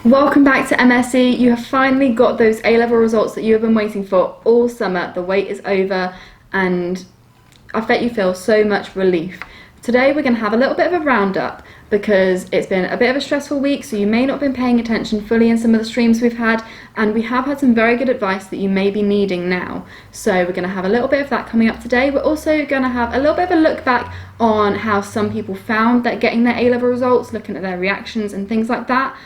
Welcome back to MSE. You have finally got those A-level results that you have been waiting for all summer. The wait is over and I bet you feel so much relief. Today we're going to have a little bit of a roundup because it's been a bit of a stressful week, so you may not have been paying attention fully in some of the streams we've had, and we have had some very good advice that you may be needing now. So we're going to have a little bit of that coming up today. We're also going to have a little bit of a look back on how some people found that getting their A-level results, looking at their reactions and things like that.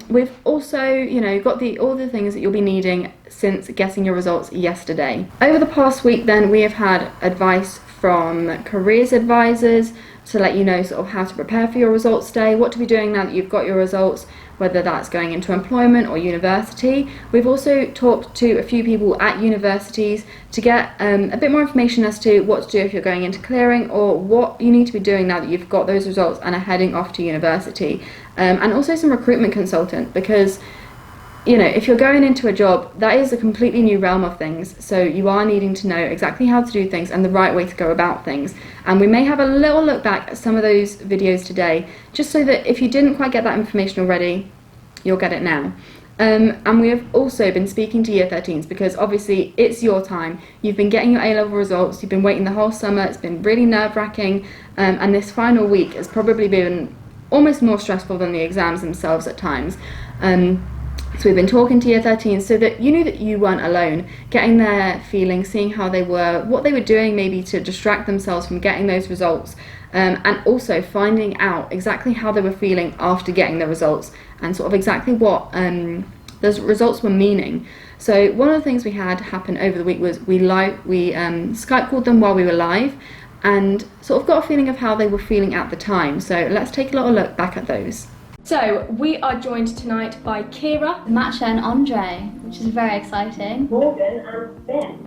We've also, got all the things that you'll be needing since getting your results yesterday. Over the past week then, we have had advice from careers advisors to let you know sort of how to prepare for your results day, what to be doing now that you've got your results, whether that's going into employment or university. We've also talked to a few people at universities to get a bit more information as to what to do if you're going into clearing or what you need to be doing now that you've got those results and are heading off to university. And also some recruitment consultant, because if you're going into a job, that is a completely new realm of things, so you are needing to know exactly how to do things and the right way to go about things. And we may have a little look back at some of those videos today, just so that if you didn't quite get that information already, you'll get it now. And we have also been speaking to Year 13s because obviously it's your time. You've been getting your A-level results, you've been waiting the whole summer, it's been really nerve-wracking, and this final week has probably been almost more stressful than the exams themselves at times. So we've been talking to Year 13 so that you knew that you weren't alone, getting their feelings, seeing how they were, what they were doing maybe to distract themselves from getting those results, and also finding out exactly how they were feeling after getting the results and sort of exactly what those results were meaning. So one of the things we had happen over the week was we Skype called them while we were live and sort of got a feeling of how they were feeling at the time. So let's take a little look back at those. So, we are joined tonight by Kira, Matcha and Andre, which is very exciting. Morgan and Ben.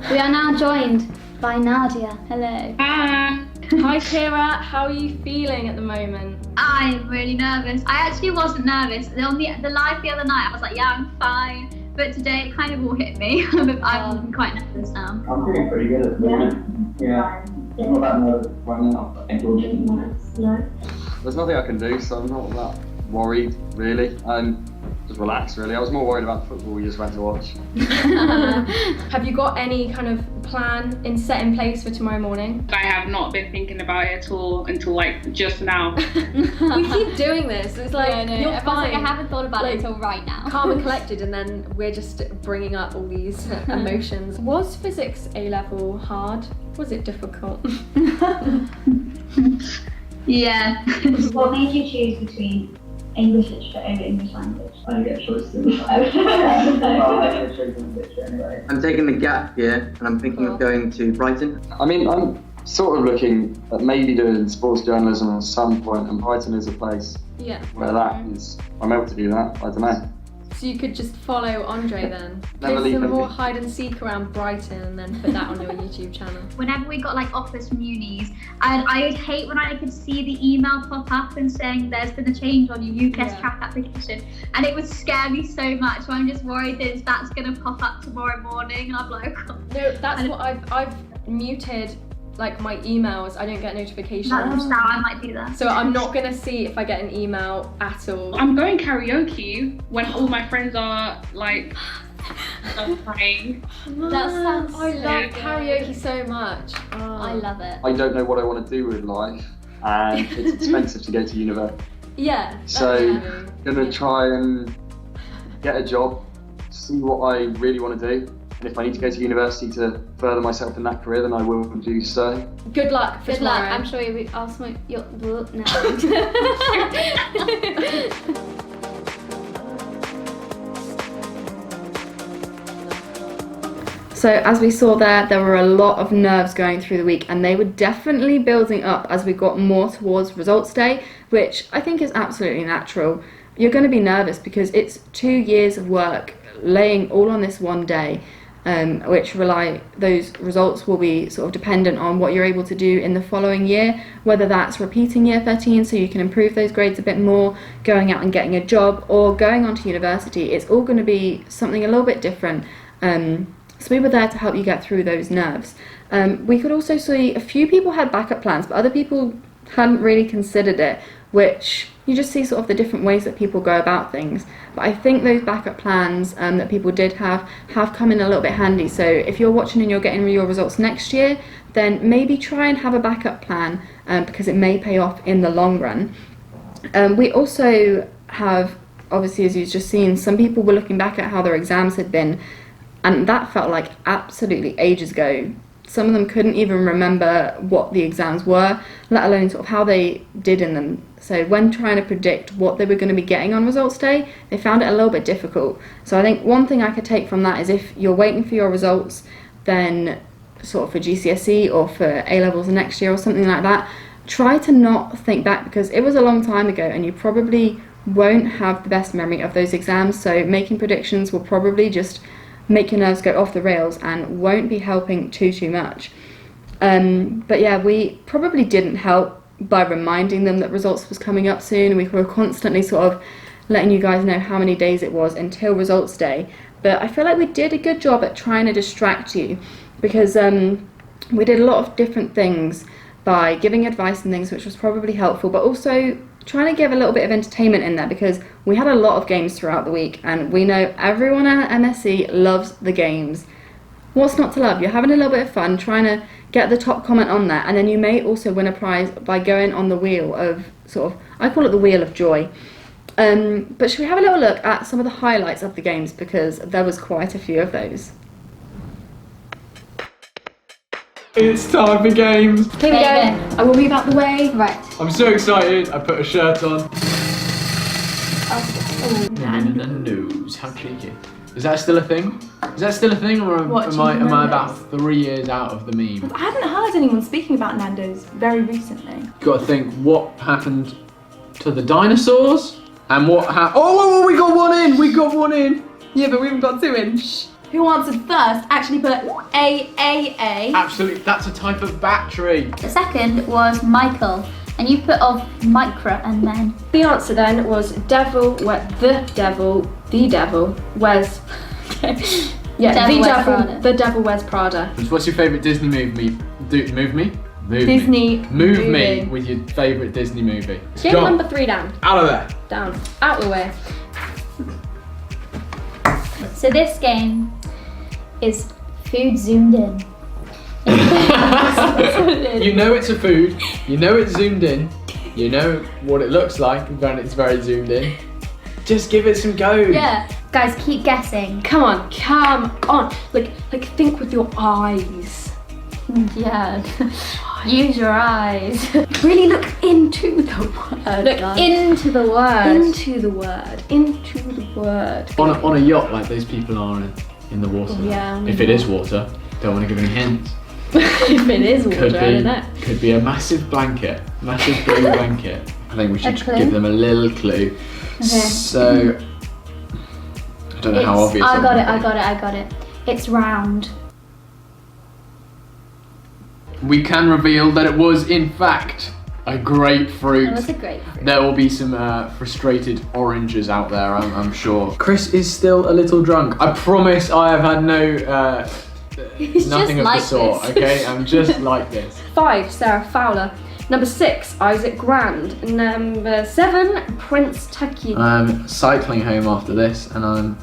We are now joined by Nadia. Hello. Hi Kira, how are you feeling at the moment? I'm really nervous. I actually wasn't nervous. On the live the other night, I was like, yeah, I'm fine. But today it kind of all hit me. I'm quite nervous now. I'm feeling pretty good at the moment. Yeah. I'm not that nervous right now, but I think there's nothing I can do, so I'm not that worried, really. I'm just relaxed, really. I was more worried about the football we just went to watch. Have you got any kind of plan set in place for tomorrow morning? I have not been thinking about it at all until like just now. We keep doing this. It's like, you're fine. I haven't thought about it until right now. Calm and collected, and then we're just bringing up all these emotions. Was physics A-level hard? Was it difficult? Yeah. What made you choose between English literature over English language? I didn't get choices in the I chose literature anyway. I'm taking the gap year and I'm thinking of going to Brighton. I mean, I'm sort of looking at maybe doing sports journalism at some point, and Brighton is a place where that is. I'm able to do that, I don't know. So you could just follow Andre then. Never Play leave some more anything. hide and seek around Brighton and then put that on your YouTube channel. Whenever we got like offers from unis, and I would hate when I could see the email pop up and saying there's been a change on your UCAS track application, and it would scare me so much. So I'm just worried that that's going to pop up tomorrow morning, and I'm like, oh. No, that's what I've muted. Like my emails, I don't get notifications. That's how I might do that. So I'm not gonna see if I get an email at all. I'm going karaoke when all my friends are like playing. That sounds I so love good. karaoke so much. I love it. I don't know what I want to do with life, and it's expensive to go to university. Yeah. So, that's gonna try and get a job, see what I really want to do. And if I need to go to university to further myself in that career, then I will do so. Good luck for Good luck. tomorrow. I'm sure I'll smoke your. No. So as we saw there were a lot of nerves going through the week, and they were definitely building up as we got more towards results day, which I think is absolutely natural. You're going to be nervous because it's 2 years of work laying all on this one day, those results will be sort of dependent on what you're able to do in the following year, whether that's repeating Year 13 so you can improve those grades a bit more, going out and getting a job, or going on to university. It's all going to be something a little bit different. So we were there to help you get through those nerves. We could also see a few people had backup plans, but other people hadn't really considered it, which you just see sort of the different ways that people go about things. But I think those backup plans that people did have come in a little bit handy. So if you're watching and you're getting your results next year, then maybe try and have a backup plan because it may pay off in the long run. We also have, obviously, as you've just seen, some people were looking back at how their exams had been, and that felt like absolutely ages ago. Some of them couldn't even remember what the exams were, let alone sort of how they did in them. So when trying to predict what they were going to be getting on results day, they found it a little bit difficult. So I think one thing I could take from that is if you're waiting for your results, then sort of for GCSE or for A-levels next year or something like that, try to not think back, because it was a long time ago and you probably won't have the best memory of those exams. So making predictions will probably just make your nerves go off the rails and won't be helping too much. But yeah, we probably didn't help by reminding them that results was coming up soon. We were constantly sort of letting you guys know how many days it was until results day. But I feel like we did a good job at trying to distract you, because we did a lot of different things by giving advice and things, which was probably helpful, but also trying to give a little bit of entertainment in there, because we had a lot of games throughout the week and we know everyone at MSc loves the games. What's not to love? You're having a little bit of fun trying to get the top comment on there, and then you may also win a prize by going on the wheel of sort of, I call it the wheel of joy. But should we have a little look at some of the highlights of the games, because there was quite a few of those. It's time for games. Here we go. I will move out the way. Right. I'm so excited. I put a shirt on. Oh, Nando's. How cheeky. Is that still a thing? Is that still a thing, or am I about 3 years out of the meme? I haven't heard anyone speaking about Nando's very recently. Got to think what happened to the dinosaurs and what happened. Oh, we got one in. We got one in. Yeah, but we haven't got two in. Shh. Who answered first actually put AAA. Absolutely, that's a type of battery. The second was Michael, and you put of Micra and then. The answer then was the devil wears Devil Wears Prada. The devil wears Prada. What's your favourite Disney movie? Move me? Disney Move movie. me with your favourite Disney movie. Game Go on. number 3 down. Out of there. Down. Out the way. So this game is food zoomed in. You know it's a food, you know it's zoomed in, you know what it looks like when it's very zoomed in. Just give it some go. Yeah. Guys, keep guessing. Come on. Like think with your eyes. Yeah. Use your eyes. Really look into the word. Look into the word. Into the word. Into the word. On a yacht like those people are in the water. Yeah. If it is water, don't want to give any hints. If it is water, I don't know. Could be a massive blanket, massive blue blanket. I think we should clue? give them a little clue. Okay. So, I don't know how obvious. I got it. It's round. We can reveal that it was, in fact, a grapefruit. It was a grapefruit. There will be some frustrated oranges out there, I'm sure. Chris is still a little drunk. I promise I have had nothing of the sort, okay? I'm just like this. 5, Sarah Fowler. Number 6, Isaac Grand. Number 7, Prince Tucky. I'm cycling home after this, and I'm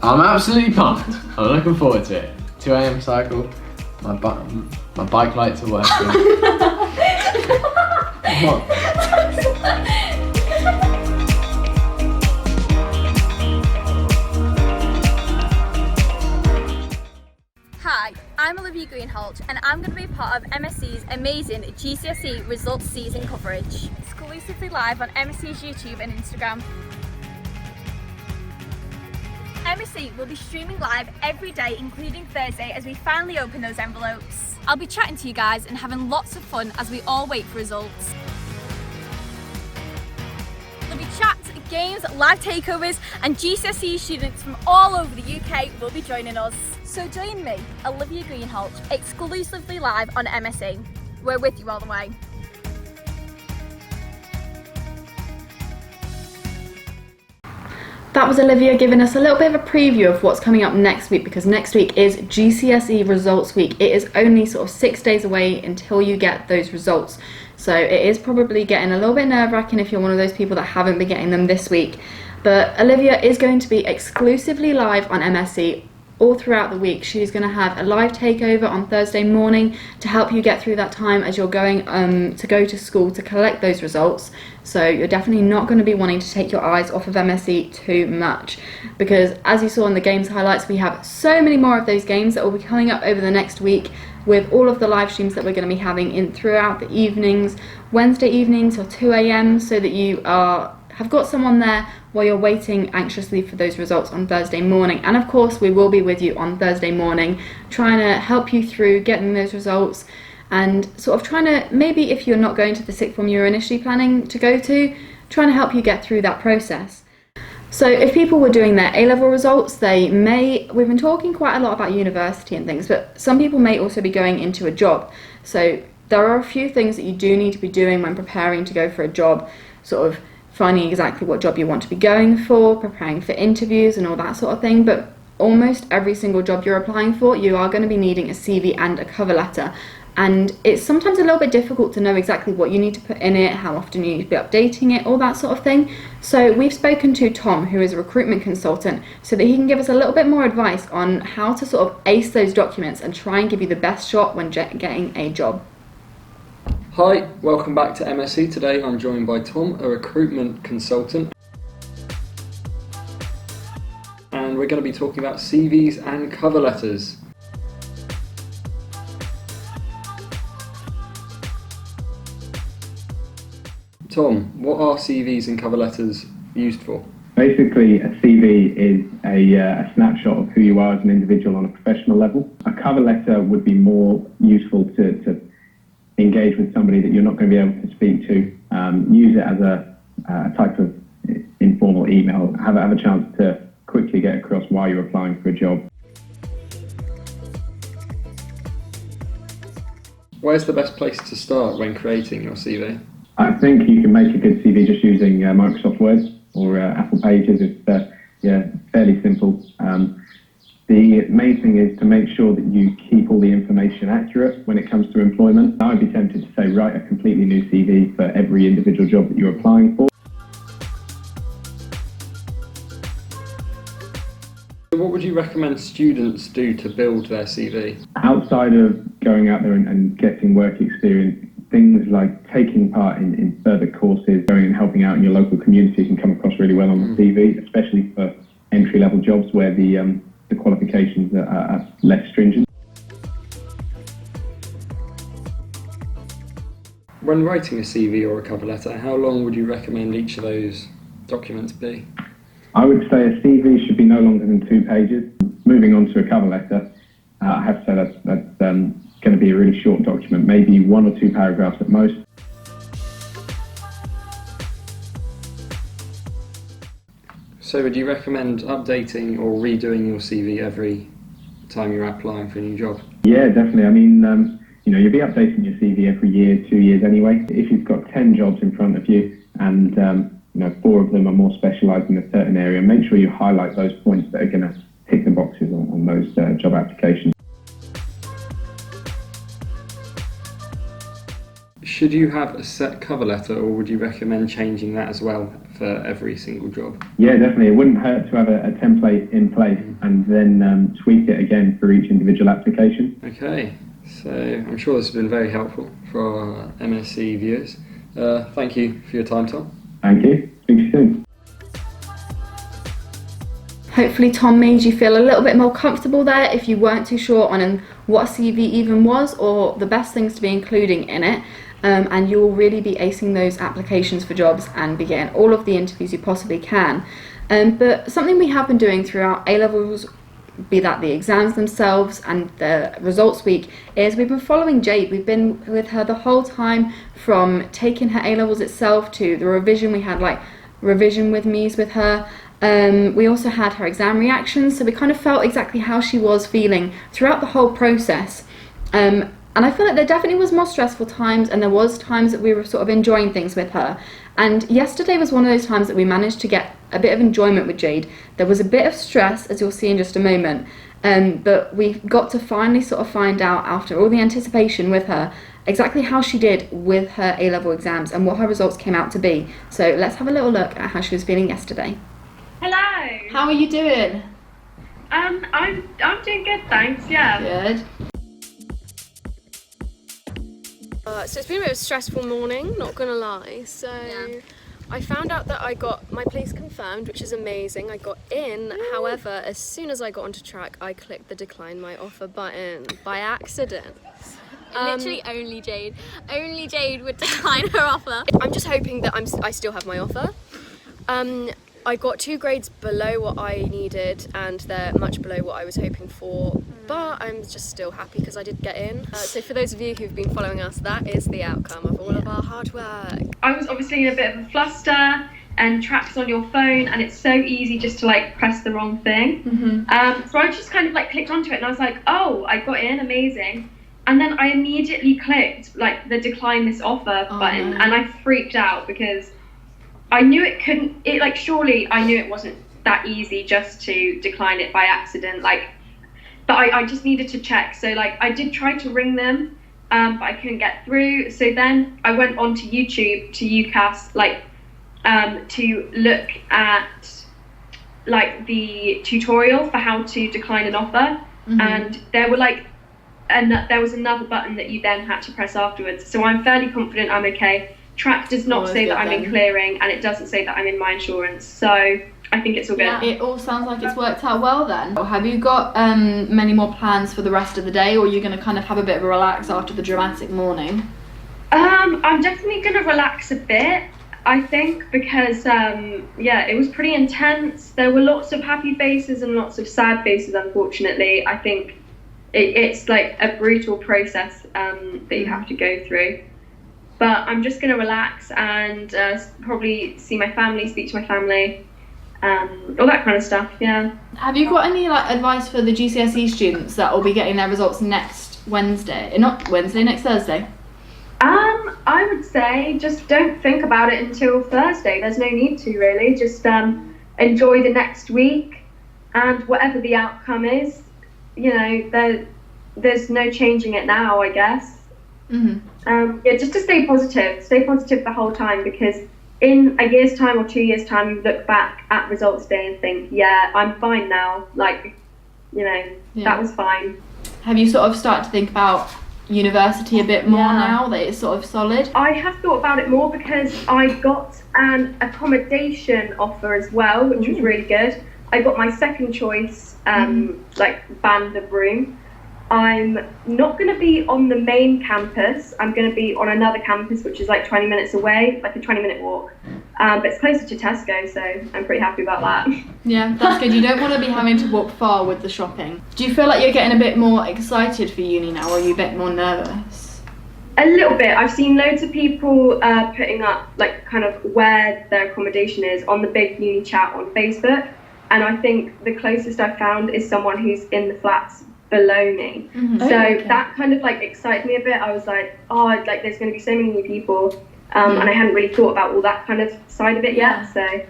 absolutely pumped. I'm looking forward to it. 2 a.m. cycle. My bike lights are working. What? Hi, I'm Olivia Greenhalgh and I'm going to be part of MSC's amazing GCSE results season coverage. Exclusively live on MSC's YouTube and Instagram. MSC will be streaming live every day, including Thursday, as we finally open those envelopes. I'll be chatting to you guys and having lots of fun as we all wait for results. There'll be chats, games, live takeovers, and GCSE students from all over the UK will be joining us. So join me, Olivia Greenhalgh, exclusively live on MSC. We're with you all the way. That was Olivia giving us a little bit of a preview of what's coming up next week, because next week is GCSE results week. It is only sort of 6 days away until you get those results. So it is probably getting a little bit nerve-wracking if you're one of those people that haven't been getting them this week. But Olivia is going to be exclusively live on MSE all throughout the week. She's going to have a live takeover on Thursday morning to help you get through that time as you're going to go to school to collect those results. So you're definitely not going to be wanting to take your eyes off of MSE too much, because as you saw in the games highlights, we have so many more of those games that will be coming up over the next week, with all of the live streams that we're going to be having in throughout the evenings, Wednesday evening till 2 a.m, so that you have got someone there while you're waiting anxiously for those results on Thursday morning. And of course, we will be with you on Thursday morning, trying to help you through getting those results, and sort of trying to, maybe if you're not going to the sixth form you were initially planning to go to, trying to help you get through that process. So if people were doing their A-level results, we've been talking quite a lot about university and things, but some people may also be going into a job. So there are a few things that you do need to be doing when preparing to go for a job, sort of finding exactly what job you want to be going for, preparing for interviews and all that sort of thing. But almost every single job you're applying for, you are going to be needing a CV and a cover letter. And it's sometimes a little bit difficult to know exactly what you need to put in it, how often you need to be updating it, all that sort of thing. So we've spoken to Tom, who is a recruitment consultant, so that he can give us a little bit more advice on how to sort of ace those documents and try and give you the best shot when getting a job. Hi, welcome back to MSE. Today I'm joined by Tom, a recruitment consultant. And we're going to be talking about CVs and cover letters. Tom, what are CVs and cover letters used for? Basically, a CV is a snapshot of who you are as an individual on a professional level. A cover letter would be more useful to engage with somebody that you're not going to be able to speak to. Use it as a type of informal email. Have a chance to quickly get across why you're applying for a job. Where's the best place to start when creating your CV? I think you can make a good CV just using Microsoft Word or Apple Pages. It's fairly simple. The main thing is to make sure that you keep all the information accurate when it comes to employment. I would be tempted to say write a completely new CV for every individual job that you're applying for. What would you recommend students do to build their CV? Outside of going out there and getting work experience, things like taking part in further courses, going and helping out in your local community can come across really well on the CV, especially for entry-level jobs where the qualifications are less stringent. When writing a CV or a cover letter, how long would you recommend each of those documents be? I would say a CV should be no longer than 2 pages. Moving on to a cover letter, I have to say that's going to be a really short document, maybe 1 or 2 paragraphs at most. So would you recommend updating or redoing your CV every time you're applying for a new job? Yeah, definitely. I mean, you'll be updating your CV every year, 2 years anyway. If you've got 10 jobs in front of you and 4 of them are more specialised in a certain area, make sure you highlight those points that are going to tick the boxes on those job applications. Should you have a set cover letter, or would you recommend changing that as well for every single job? Yeah, definitely. It wouldn't hurt to have a template in place and then tweak it again for each individual application. Okay, so I'm sure this has been very helpful for our MSE viewers. Thank you for your time, Tom. Thank you. Speak to you soon. Hopefully Tom made you feel a little bit more comfortable there if you weren't too sure on what a CV even was or the best things to be including in it. And you'll really be acing those applications for jobs and be getting all of the interviews you possibly can. But something we have been doing throughout A-levels, be that the exams themselves and the results week, is we've been following Jade. We've been with her the whole time, from taking her A-levels itself to the revision. We had revision with me's with her. We also had her exam reactions, so we kind of felt exactly how she was feeling throughout the whole process. And I feel like there definitely was more stressful times, and there was times that we were sort of enjoying things with her. And yesterday was one of those times that we managed to get a bit of enjoyment with Jade. There was a bit of stress, as you'll see in just a moment, But we got to finally sort of find out, after all the anticipation with her, exactly how she did with her A-level exams and what her results came out to be. So let's have a little look at how she was feeling yesterday. Hello. How are you doing? I'm doing good, thanks. Yeah. Good. So it's been a bit of a stressful morning, not gonna lie. So I found out that I got my place confirmed, which is amazing. I got in, however, as soon as I got onto track, I clicked the decline my offer button by accident. Literally only Jade would decline her offer. I'm just hoping that I still have my offer. I got 2 grades below what I needed, and they're much below what I was hoping for, but I'm just still happy because I did get in. So for those of you who've been following us, that is the outcome of all of our hard work. I was obviously in a bit of a fluster, and track's on your phone, and it's so easy just to like press the wrong thing. So I just kind of like clicked onto it, and I was like, oh, I got in, amazing. And then I immediately clicked like the decline this offer button, and I freaked out because I knew surely I knew it wasn't that easy just to decline it by accident, but I just needed to check. So like I did try to ring them, but I couldn't get through. So then I went onto YouTube to UCAS, to look at like the tutorial for how to decline an offer, and there were there was another button that you then had to press afterwards. So I'm fairly confident I'm okay. Track does not say that I'm in clearing, and it doesn't say that I'm in my insurance, so I think it's all good. Yeah, it all sounds like it's worked out well then. Have you got many more plans for the rest of the day, or are you going to kind of have a bit of a relax after the dramatic morning? I'm definitely going to relax a bit, I think, because it was pretty intense. There were lots of happy faces and lots of sad faces, unfortunately. I think it's like a brutal process that you have to go through. But I'm just going to relax and probably see my family, speak to my family, all that kind of stuff, yeah. Have you got any advice for the GCSE students that will be getting their results next Wednesday? Not Wednesday, next Thursday? I would say just don't think about it until Thursday. There's no need to, really. Just enjoy the next week, and whatever the outcome is, there's no changing it now, I guess. Just to stay positive the whole time, because in a year's time or 2 years' time, you look back at results day and think, yeah, I'm fine now. That was fine. Have you sort of started to think about university a bit more now that it's sort of solid? I have thought about it more because I got an accommodation offer as well, which was really good. I got my second choice, band of room. I'm not going to be on the main campus. I'm going to be on another campus, which is 20 minutes away, like a 20-minute walk. But it's closer to Tesco, so I'm pretty happy about that. Yeah, that's good. You don't want to be having to walk far with the shopping. Do you feel like you're getting a bit more excited for uni now, or are you a bit more nervous? A little bit. I've seen loads of people putting up kind of where their accommodation is on the big uni chat on Facebook. And I think the closest I found is someone who's in the flats below me. That kind of excited me a bit. I was like, there's going to be so many new people, and I hadn't really thought about all that kind of side of it yet. So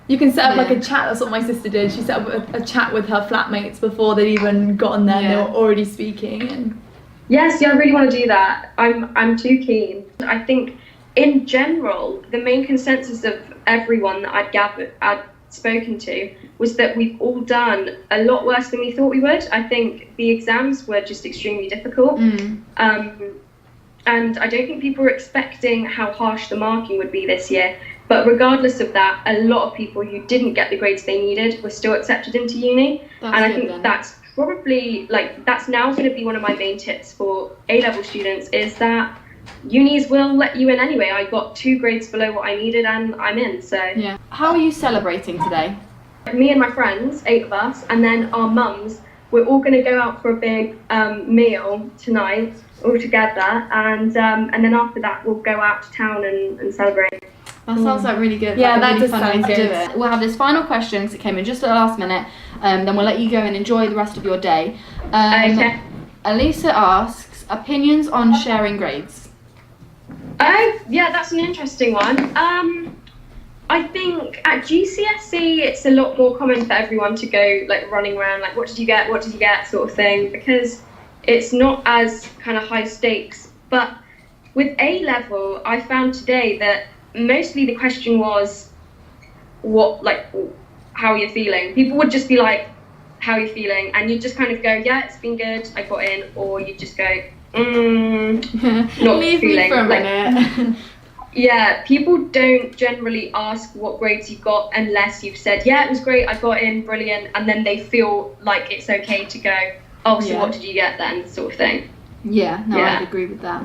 you can set up a chat. That's what my sister did. She set up a chat with her flatmates before they'd even gotten there. They were already speaking. And yes, I really want to do that. I'm too keen. I think in general, the main consensus of everyone that I'd spoken to was that we've all done a lot worse than we thought we would. I think the exams were just extremely difficult, and I don't think people were expecting how harsh the marking would be this year. But regardless of that, a lot of people who didn't get the grades they needed were still accepted into uni. I think that's probably that's now going to be one of my main tips for A-level students, is that unis will let you in anyway. I got 2 grades below what I needed and I'm in. So yeah. How are you celebrating today? Me and my friends, 8 of us, and then our mums, we're all going to go out for a big meal tonight all together, and then after that we'll go out to town and celebrate. That sounds really good. Yeah, that really does sound way to good. do it. We'll have this final question because it came in just at the last minute, then we'll let you go and enjoy the rest of your day. Okay. Elisa asks, opinions on sharing grades? Yeah, that's an interesting one. I think think at GCSE it's a lot more common for everyone to go like running around like what did you get sort of thing, because it's not as kind of high stakes. But with A level, I found today that mostly the question was how are you feeling? People would just be like, how are you feeling? And you just kind of go, yeah, it's been good, I got in, or you just go, not Leave feeling me for a minute. Yeah, people don't generally ask what grades you got unless you've said, yeah, it was great, I got in, brilliant, and then they feel like it's okay to go, oh, so what did you get then, sort of thing. Yeah, no, I'd agree with that.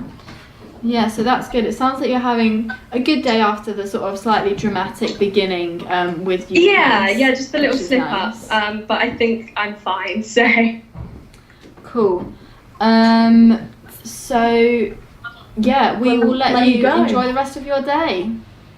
Yeah, so that's good. It sounds like you're having a good day after the sort of slightly dramatic beginning with you. Yeah, just a little slip up, but I think I'm fine, so. Cool. So, yeah, we will let you go. enjoy the rest of your day.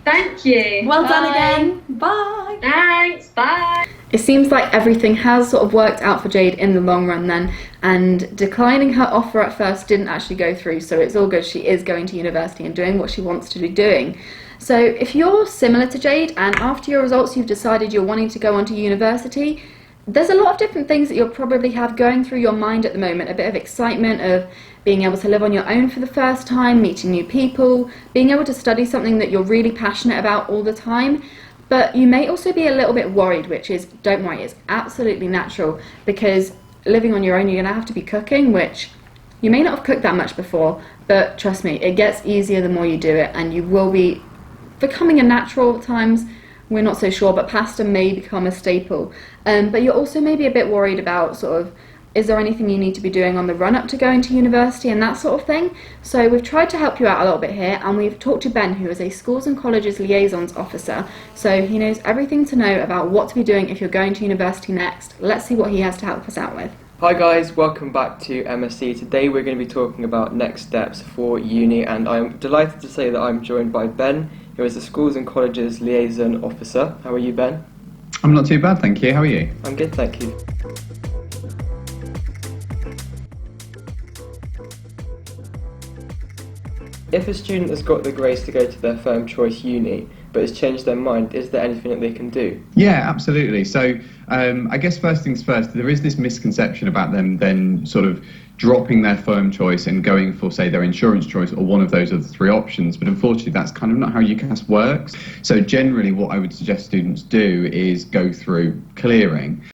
Thank you. Well done again. Bye. Thanks, bye. It seems like everything has sort of worked out for Jade in the long run then, and declining her offer at first didn't actually go through, so it's all good. She is going to university and doing what she wants to be doing. So if you're similar to Jade and after your results you've decided you're wanting to go on to university, there's a lot of different things that you'll probably have going through your mind at the moment. A bit of excitement of being able to live on your own for the first time, meeting new people, being able to study something that you're really passionate about all the time. But you may also be a little bit worried, which is, don't worry, it's absolutely natural, because living on your own, you're going to have to be cooking, which you may not have cooked that much before, but trust me, it gets easier the more you do it, and you will be becoming a natural at times. We're not so sure, but pasta may become a staple. But you're also maybe a bit worried about sort of, is there anything you need to be doing on the run up to going to university and that sort of thing? So we've tried to help you out a little bit here, and we've talked to Ben, who is a Schools and Colleges Liaisons Officer. So he knows everything to know about what to be doing if you're going to university next. Let's see what he has to help us out with. Hi guys, welcome back to MSc. Today we're going to be talking about next steps for uni, and I'm delighted to say that I'm joined by Ben, who is the Schools and Colleges Liaison Officer. How are you, Ben? I'm not too bad, thank you. How are you? I'm good, thank you. If a student has got the grades to go to their firm choice uni, but has changed their mind, is there anything that they can do? Yeah, absolutely. So I guess first things first, there is this misconception about them then sort of dropping their firm choice and going for, say, their insurance choice or one of those other three options. But unfortunately, that's kind of not how UCAS works. So generally, what I would suggest students do is go through clearing.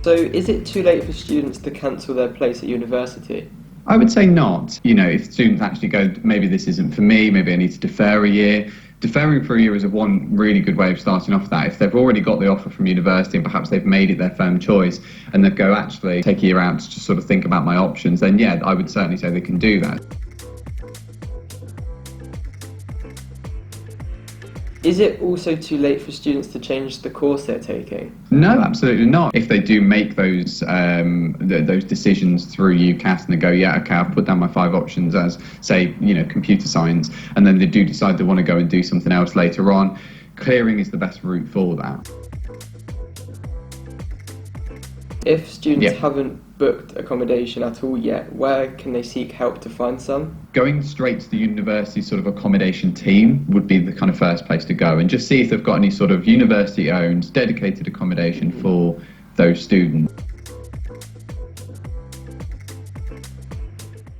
So is it too late for students to cancel their place at university? I would say not. You know, if students actually go, maybe this isn't for me, maybe I need to defer a year. Deferring for a year is one really good way of starting off that. If they've already got the offer from university and perhaps they've made it their firm choice and they go, actually take a year out to just sort of think about my options, then yeah, I would certainly say they can do that. Is it also too late for students to change the course they're taking? No, absolutely not. If they do make those decisions through UCAS and they go, yeah, okay, I've put down my 5 options as, say, you know, computer science, and then they do decide they want to go and do something else later on, clearing is the best route for that. If students haven't booked accommodation at all yet, where can they seek help to find some? Going straight to the university sort of accommodation team would be the kind of first place to go, and just see if they've got any sort of university-owned, dedicated accommodation for those students.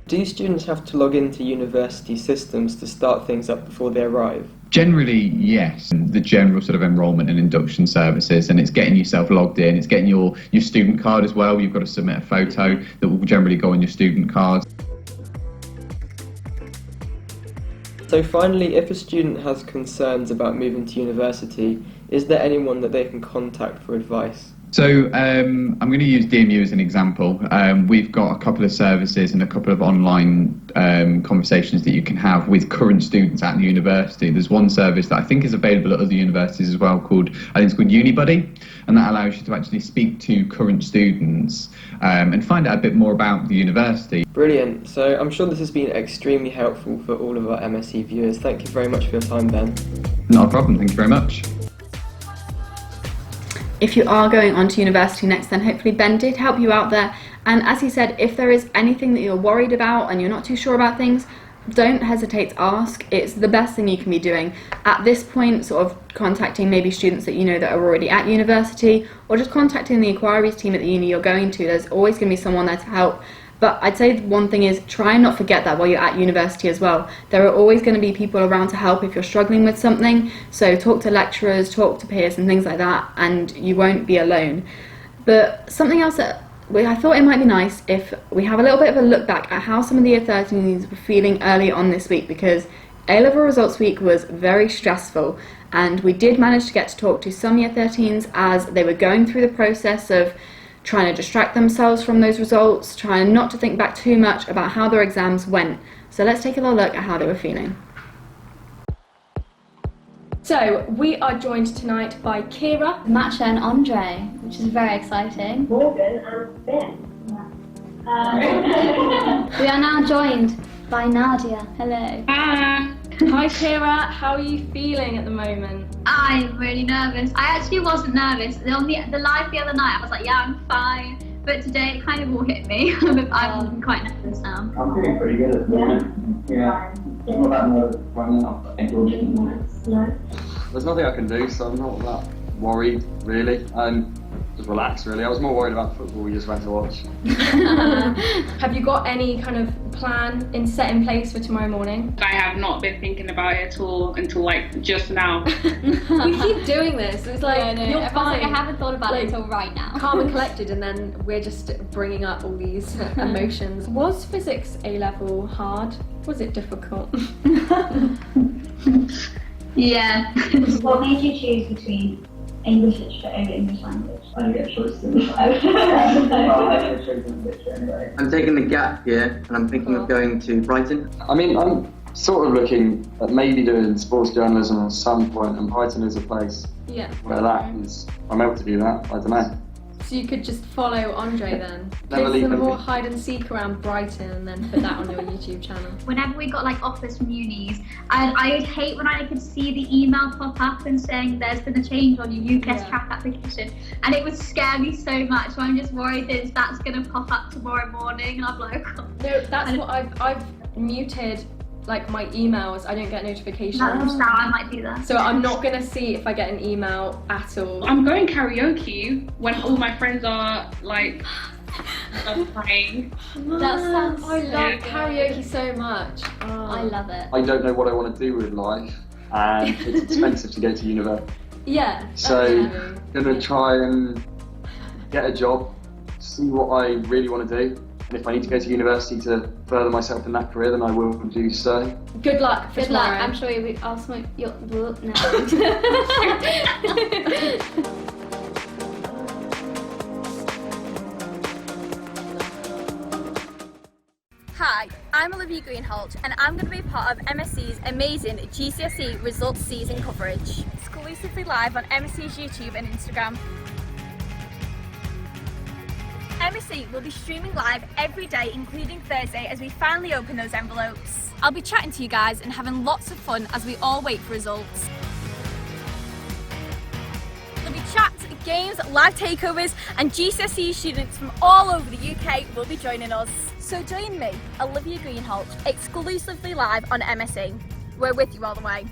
Do students have to log into university systems to start things up before they arrive? Generally, yes. The general sort of enrolment and induction services, and it's getting yourself logged in, it's getting your student card as well. You've got to submit a photo that will generally go on your student card. So finally, if a student has concerns about moving to university, is there anyone that they can contact for advice? So I'm going to use DMU as an example. We've got a couple of services and a couple of online conversations that you can have with current students at the university. There's one service that I think is available at other universities as well called, I think it's called UniBuddy, and that allows you to actually speak to current students and find out a bit more about the university. Brilliant. So I'm sure this has been extremely helpful for all of our MSc viewers. Thank you very much for your time, Ben. Not a problem. Thank you very much. If you are going on to university next, then hopefully Ben did help you out there. And as he said, if there is anything that you're worried about and you're not too sure about things, don't hesitate to ask. It's the best thing you can be doing at this point, sort of contacting maybe students that you know that are already at university, or just contacting the inquiries team at the uni you're going to. There's always going to be someone there to help. But I'd say one thing is try and not forget that while you're at university as well. There are always going to be people around to help if you're struggling with something. So talk to lecturers, talk to peers and things like that, and you won't be alone. But something else that I thought it might be nice if we have a little bit of a look back at how some of the Year 13s were feeling early on this week, because A-level results week was very stressful, and we did manage to get to talk to some Year 13s as they were going through the process of trying to distract themselves from those results, trying not to think back too much about how their exams went. So let's take a little look at how they were feeling. So we are joined tonight by Kira, Matcha and Andre, which is very exciting. Morgan and Ben. We are now joined by Nadia. Hello. Hi. Hi Kira, how are you feeling at the moment? I'm really nervous. I actually wasn't nervous. On the live the other night, I was like, yeah, I'm fine. But today it kind of all hit me. I'm quite nervous now. I'm feeling pretty good at the moment. Yeah. I'm not that nervous right now. There's nothing I can do, so I'm not that worried, really. I'm just relaxed, really. I was more worried about football we just went to watch. Have you got any kind of plan set in place for tomorrow morning? I have not been thinking about it at all until like just now. We keep doing this. It's like, you're fine. Like, I haven't thought about it until right now. Calm and collected, and then we're just bringing up all these emotions. Was physics A-level hard? Was it difficult? Yeah. What made you choose between English literature over English language? I didn't get a choice to I'm taking the gap year and I'm thinking of going to Brighton. I mean, I'm sort of looking at maybe doing sports journalism at some point, and Brighton is a place where that is, I'm able to do that. I don't know. So you could just follow Andre then. Never Play leave some him. more hide and seek around Brighton and then put that on your YouTube channel. Whenever we got like offers from unis, I would hate when I could see the email pop up and saying there's been a change on your UCAS track application, and it would scare me so much. So I'm just worried that that's going to pop up tomorrow morning, and I'm like, oh. No, that's what I've muted. Like my emails, I don't get notifications. Now I might do that. So I'm not gonna see if I get an email at all. I'm going karaoke when all my friends are like playing. That sounds I love karaoke so much. Oh. I love it. I don't know what I want to do with life, and it's expensive to go to university. Yeah. So I'm gonna try and get a job, see what I really want to do. And if I need to go to university to further myself in that career, then I will do so. Good luck for Good tomorrow. luck. I'm sure I'll smoke your no. Hi, I'm Olivia Greenhalgh and I'm going to be part of MSC's amazing GCSE results season coverage, exclusively live on MSC's YouTube and Instagram. MSC will be streaming live every day, including Thursday, as we finally open those envelopes. I'll be chatting to you guys and having lots of fun as we all wait for results. There'll be chats, games, live takeovers, and GCSE students from all over the UK will be joining us. So join me, Olivia Greenhalgh, exclusively live on MSC. We're with you all the way.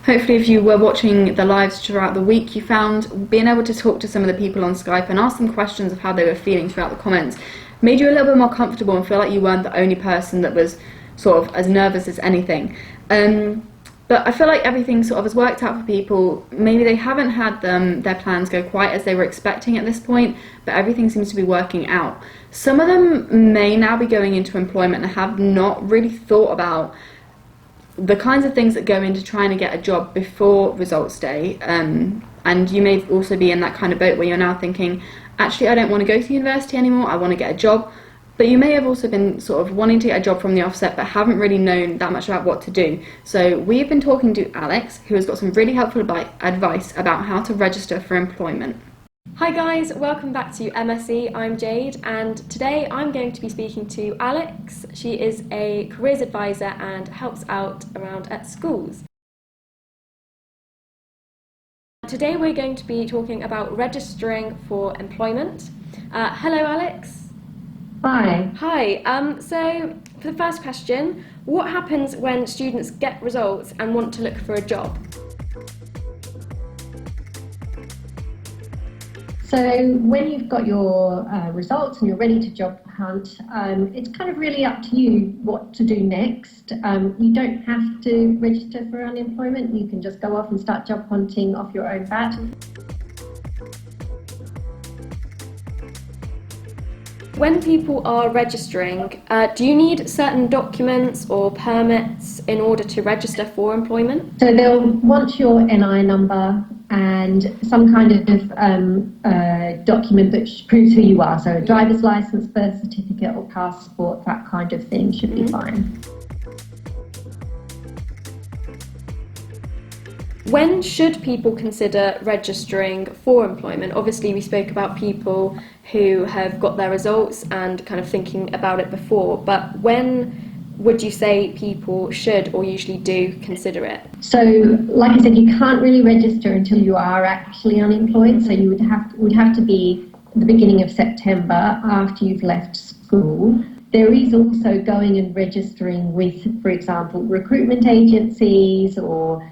Hopefully if you were watching the lives throughout the week, you found being able to talk to some of the people on Skype and ask them questions of how they were feeling throughout the comments made you a little bit more comfortable and feel like you weren't the only person that was sort of as nervous as anything. But I feel like everything sort of has worked out for people. Maybe they haven't had their plans go quite as they were expecting at this point, but everything seems to be working out. Some of them may now be going into employment and have not really thought about the kinds of things that go into trying to get a job before results day, and you may also be in that kind of boat where you're now thinking, actually I don't want to go to university anymore, I want to get a job. But you may have also been sort of wanting to get a job from the offset but haven't really known that much about what to do. So we've been talking to Alex, who has got some really helpful advice about how to register for employment. Hi guys, welcome back to MSC. I'm Jade, and today I'm going to be speaking to Alex. She is a careers advisor and helps out around at schools. Today we're going to be talking about registering for employment. Hello, Alex. Hi. Hi. So, for the first question, what happens when students get results and want to look for a job? So when you've got your results and you're ready to job hunt, it's kind of really up to you what to do next. You don't have to register for unemployment. You can just go off and start job hunting off your own bat. When people are registering, do you need certain documents or permits in order to register for employment? So they'll want your NI number and some kind of document that proves who you are. So a driver's license, birth certificate or passport, that kind of thing should be fine. When should people consider registering for employment? Obviously, we spoke about people who have got their results and kind of thinking about it before, but when would you say people should or usually do consider it? So, like I said, you can't really register until you are actually unemployed. So you would have to be the beginning of September after you've left school. There is also going and registering with, for example, recruitment agencies or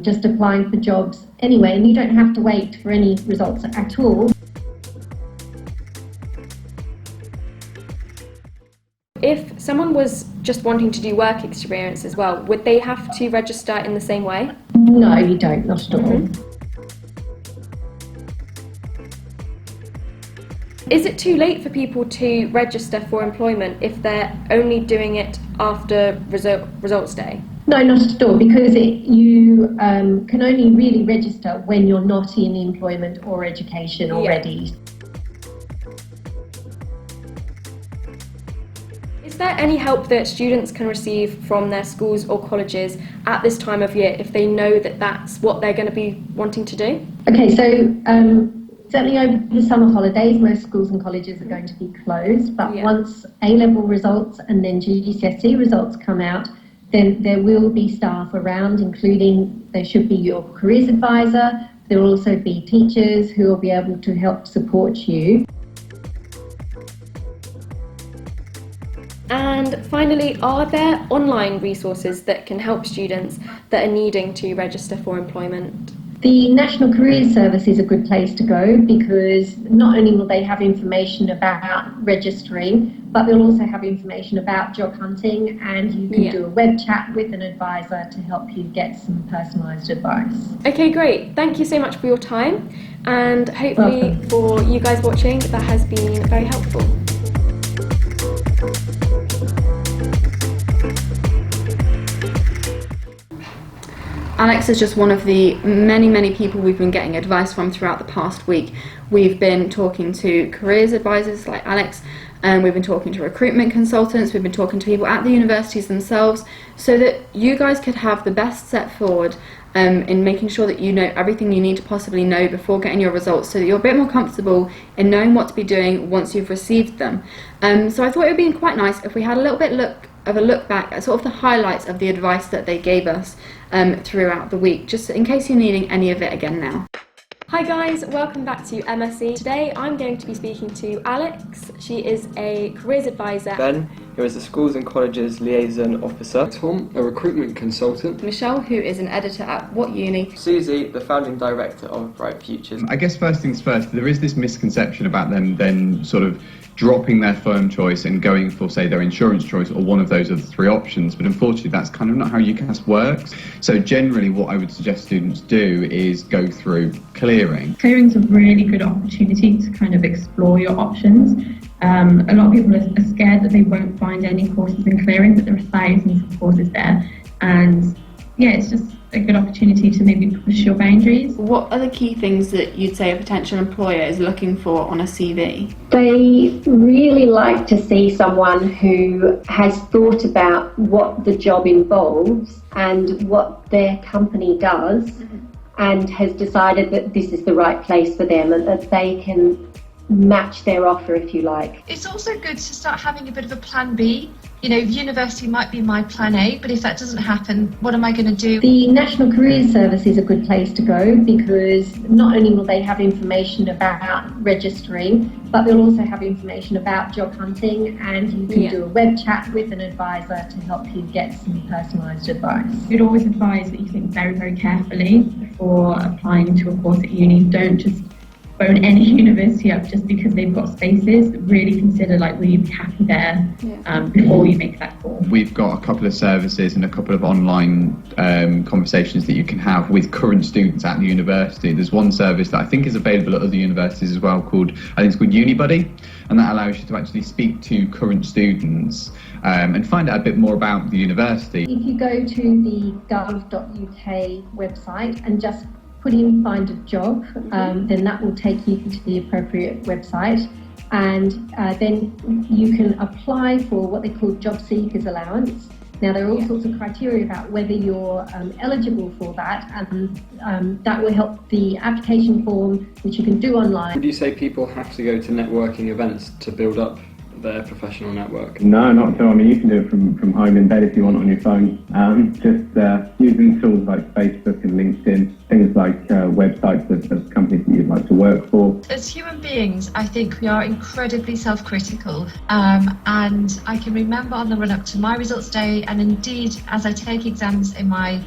just applying for jobs anyway, and you don't have to wait for any results at all. If someone was just wanting to do work experience as well, would they have to register in the same way? No, you don't, not at all. Is it too late for people to register for employment if they're only doing it after results day? No, not at all, because you can only really register when you're not in employment or education already. Is there any help that students can receive from their schools or colleges at this time of year if they know that that's what they're going to be wanting to do? Okay, so certainly over the summer holidays, most schools and colleges are going to be closed, but once A-level results and then GCSE results come out, then there will be staff around, including there should be your careers advisor. There will also be teachers who will be able to help support you. And finally, are there online resources that can help students that are needing to register for employment? The National Careers Service is a good place to go because not only will they have information about registering, but they'll also have information about job hunting, and you can do a web chat with an advisor to help you get some personalised advice. Okay, great. Thank you so much for your time, and hopefully for you guys watching that has been very helpful. Alex is just one of the many people we've been getting advice from throughout the past week. We've been talking to careers advisors like Alex, and we've been talking to recruitment consultants, we've been talking to people at the universities themselves, so that you guys could have the best step forward in making sure that you know everything you need to possibly know before getting your results, so that you're a bit more comfortable in knowing what to be doing once you've received them. So I thought it would be quite nice if we had a little bit of a look back at sort of the highlights of the advice that they gave us throughout the week, just in case you're needing any of it again now. Hi guys, welcome back to MSc. Today I'm going to be speaking to Alex. She is a careers advisor. Ben, who is the Schools and Colleges Liaison Officer. Tom, a recruitment consultant. Michelle, who is an editor at What Uni. Susie, the founding director of Bright Futures. I guess first things first, there is this misconception about them then sort of dropping their firm choice and going for, say, their insurance choice or one of those other three options, but unfortunately that's kind of not how UCAS works. So generally what I would suggest students do is go through clearing. Clearing's a really good opportunity to kind of explore your options. A lot of people are scared that they won't find any courses in clearing, but there are thousands of courses there, and yeah, it's just a good opportunity to maybe push your boundaries. What are the key things that you'd say a potential employer is looking for on a CV? They really like to see someone who has thought about what the job involves and what their company does, and has decided that this is the right place for them and that they can match their offer, if you like. It's also good to start having a bit of a plan B. you know, university might be my plan A, but if that doesn't happen, what am I going to do? The National Careers Service is a good place to go because not only will they have information about registering, but they'll also have information about job hunting, and you can do a web chat with an advisor to help you get some personalised advice. We'd always advise that you think very, very carefully before applying to a course at uni. Don't just phone any university up just because they've got spaces. Really consider, like, will you be happy there before you make that call. We've got a couple of services and a couple of online conversations that you can have with current students at the university. There's one service that I think is available at other universities as well called, I think it's called UniBuddy, and that allows you to actually speak to current students and find out a bit more about the university. If you go to the gov.uk website and just put in find a job, then that will take you to the appropriate website, and then you can apply for what they call job seekers allowance. Now there are all sorts of criteria about whether you're eligible for that, and that will help the application form, which you can do online. Would you say people have to go to networking events to build up their professional network? No, not at all. I mean, you can do it from home in bed if you want on your phone. Just using tools like Facebook and LinkedIn, things like websites of companies that you'd like to work for. As human beings, I think we are incredibly self-critical, and I can remember on the run-up to my results day, and indeed as I take exams in my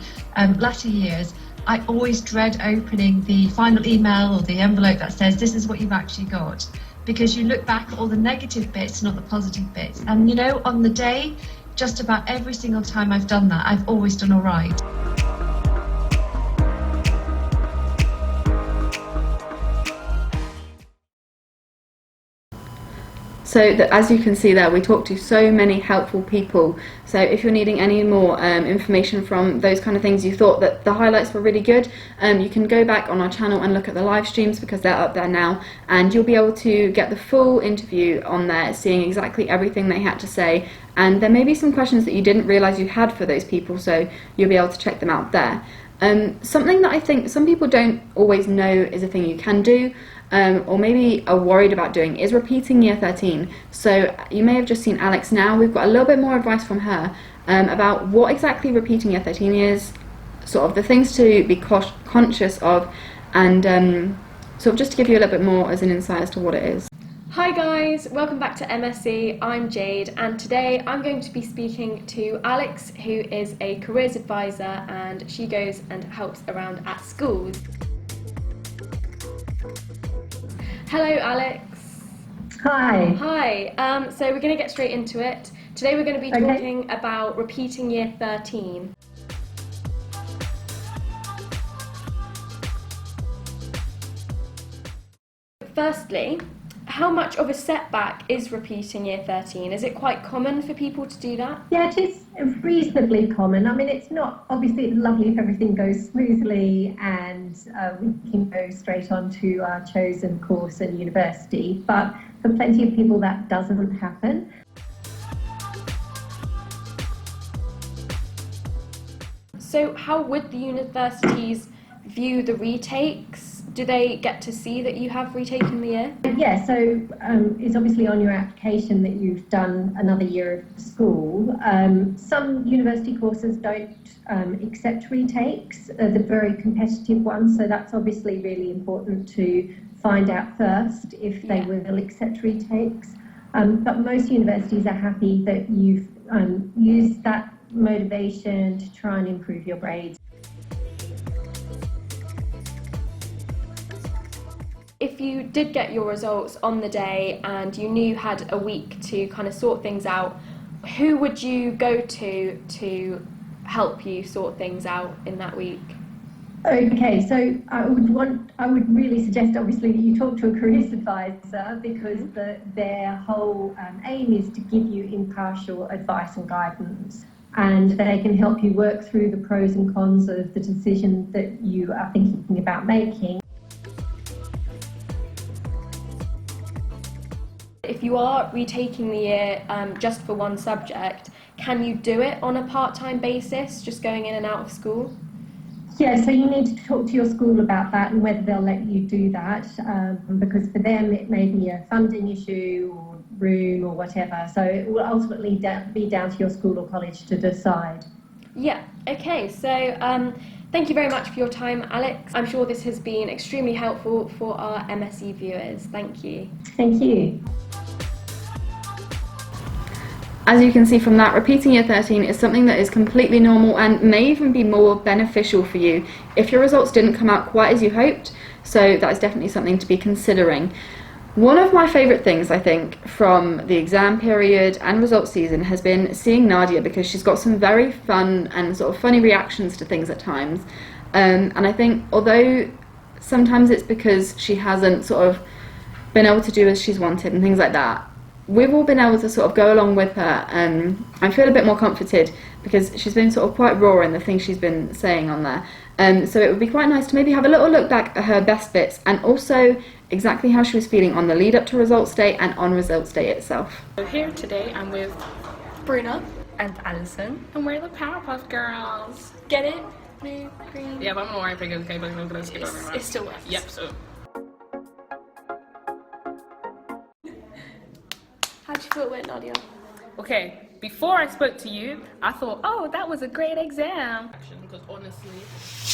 latter years, I always dread opening the final email or the envelope that says this is what you've actually got, because you look back at all the negative bits, not the positive bits. And you know, on the day, just about every single time I've done that, I've always done all right. So as you can see there, we talked to so many helpful people. So if you're needing any more information from those kind of things, you thought that the highlights were really good, you can go back on our channel and look at the live streams because they're up there now, and you'll be able to get the full interview on there, seeing exactly everything they had to say. And there may be some questions that you didn't realise you had for those people, so you'll be able to check them out there. Something that I think some people don't always know is a thing you can do, or maybe are worried about doing, is repeating year 13. So you may have just seen Alex now. We've got a little bit more advice from her about what exactly repeating year 13 is, sort of the things to be conscious of, and sort of just to give you a little bit more as an insight as to what it is. Hi guys, welcome back to MSc. I'm Jade, and today I'm going to be speaking to Alex, who is a careers advisor, and she goes and helps around at schools. Hello Alex. Hi. Hi, so we're going to get straight into it. Today we're going to be talking about repeating year 13. Firstly, how much of a setback is repeating year 13? Is it quite common for people to do that? Yeah, it is reasonably common. I mean, it's not, obviously it's lovely if everything goes smoothly and we can go straight on to our chosen course at university, but for plenty of people that doesn't happen. So how would the universities view the retakes? Do they get to see that you have retaken the year? Yeah, so it's obviously on your application that you've done another year of school. Some university courses don't accept retakes, the very competitive ones, so that's obviously really important to find out first if they will accept retakes. But most universities are happy that you've used that motivation to try and improve your grades. If you did get your results on the day and you knew you had a week to kind of sort things out, who would you go to help you sort things out in that week? Okay, so I would really suggest obviously that you talk to a careers advisor, because their whole aim is to give you impartial advice and guidance, and they can help you work through the pros and cons of the decision that you are thinking about making. If you are retaking the year just for one subject, can you do it on a part-time basis, just going in and out of school? Yeah, so you need to talk to your school about that and whether they'll let you do that, because for them it may be a funding issue, or room or whatever. So it will ultimately be down to your school or college to decide. Yeah, okay, so thank you very much for your time, Alex. I'm sure this has been extremely helpful for our MSE viewers. Thank you. Thank you. As you can see from that, repeating year 13 is something that is completely normal and may even be more beneficial for you if your results didn't come out quite as you hoped, so that is definitely something to be considering. One of my favourite things, I think, from the exam period and results season has been seeing Nadia, because she's got some very fun and sort of funny reactions to things at times. And I think although sometimes it's because she hasn't sort of been able to do as she's wanted and things like that, we've all been able to sort of go along with her and feel a bit more comforted, because she's been sort of quite raw in the things she's been saying on there. So it would be quite nice to maybe have a little look back at her best bits and also exactly how she was feeling on the lead up to results day and on results day itself. So here today I'm with Bruna and Alison, and we're the Powerpuff Girls. Get it? Blue, green. Yeah, but I'm gonna wear pink, okay, but I'm gonna skip over that. It still works. Yep, so. How'd you feel it went, Nadia? Okay, before I spoke to you, I thought, oh, that was a great exam. Because honestly,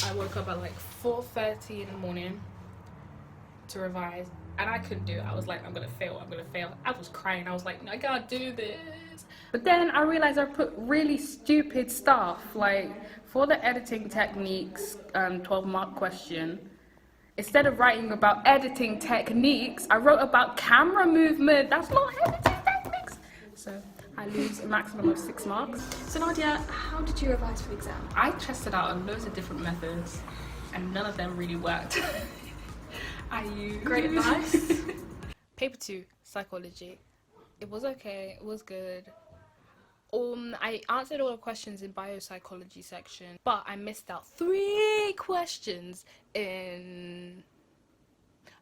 I woke up at like 4:30 in the morning to revise, and I couldn't do it. I was like, I'm gonna fail. I was crying. I was like, no, I can't do this. But then I realized I put really stupid stuff, like for the editing techniques 12-mark question. Instead of writing about editing techniques, I wrote about camera movement. That's not editing techniques. So I lose a maximum of 6 marks. So Nadia, how did you revise for the exam? I tested out on loads of different methods, and none of them really worked. Great advice. Paper 2, psychology. It was okay, it was good. I answered all the questions in biopsychology section, but I missed out 3 questions in